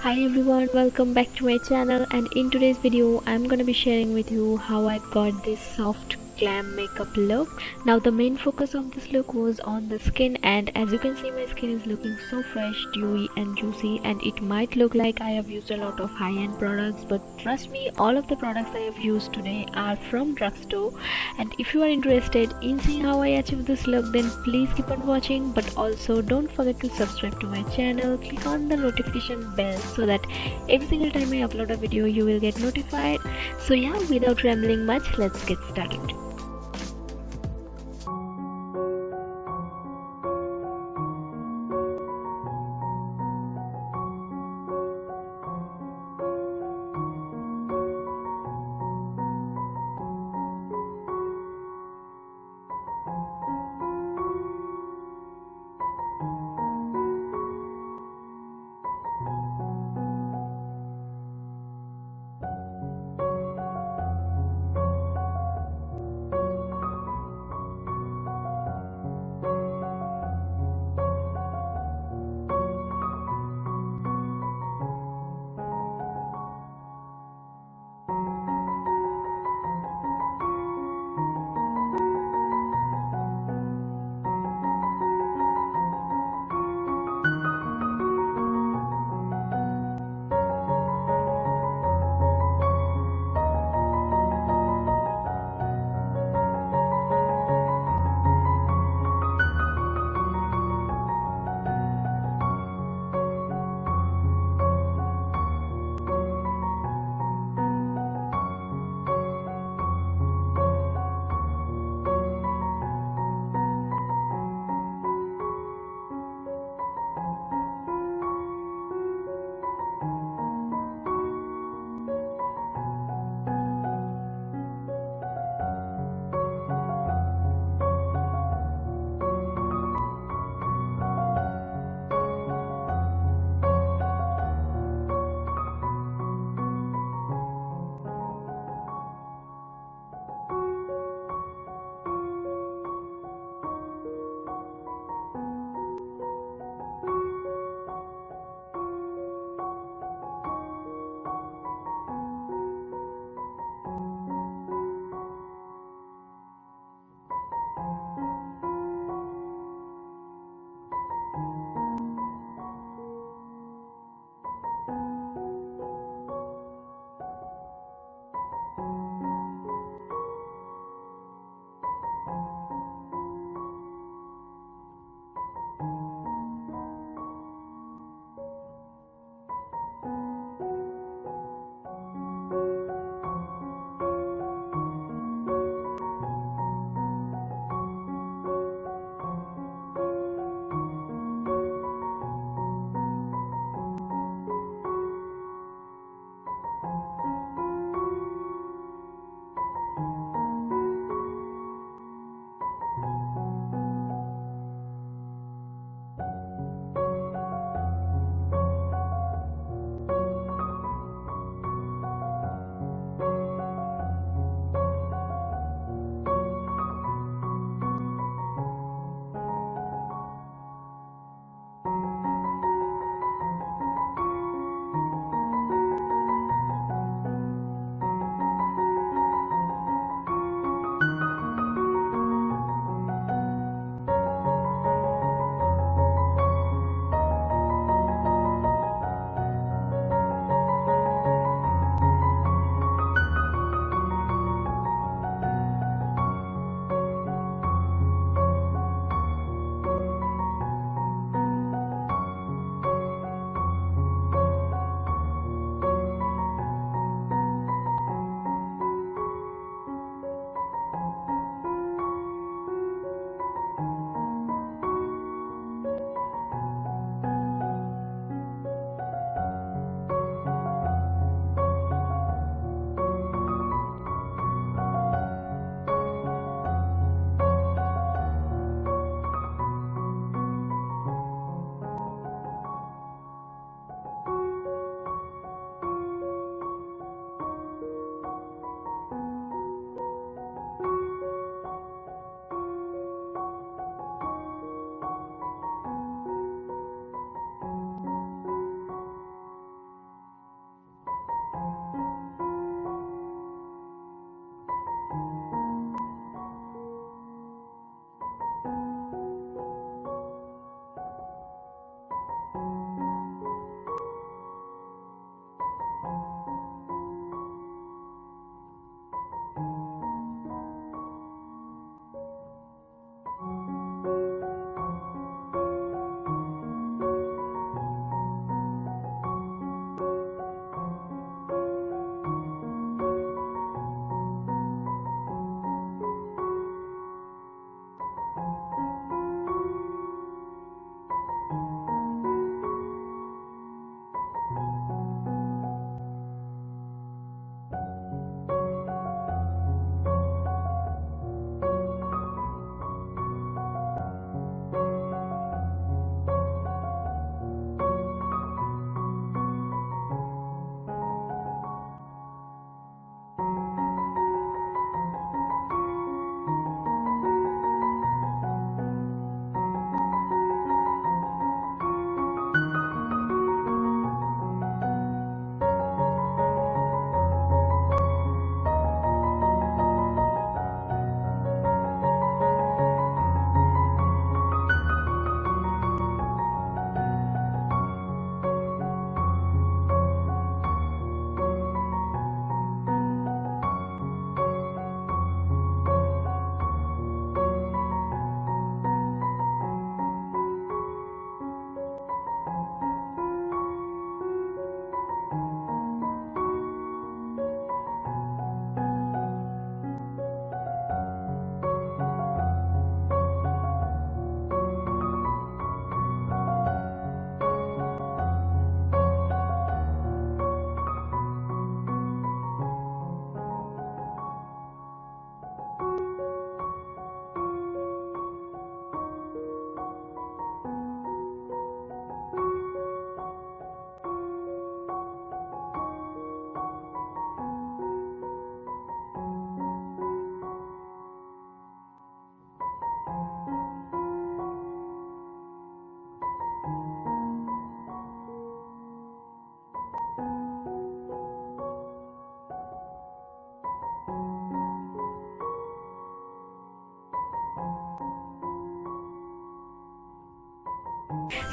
Hi everyone, welcome back to my channel, and in today's video I'm gonna be sharing with you how I got this soft glam makeup look. Now the main focus of this look was on the skin, and as you can see my skin is looking so fresh, dewy and juicy, and it might look like I have used a lot of high-end products, but trust me, all of the products I have used today are from drugstore. And if you are interested in seeing how I achieve this look, then please keep on watching, but also don't forget to subscribe to my channel, click on the notification bell so that every single time I upload a video you will get notified. So yeah, without rambling much, let's get started.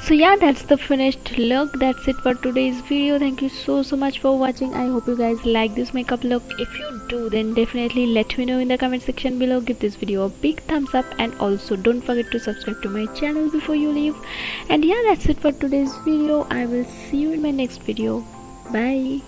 So yeah, that's the finished look. That's it for today's video. Thank you so much for watching. I hope you guys like this makeup look. If you do, then definitely let me know in the comment section below. Give this video a big thumbs up, and also don't forget to subscribe to my channel before you leave. And yeah, that's it for today's video. I will see you in my next video. Bye.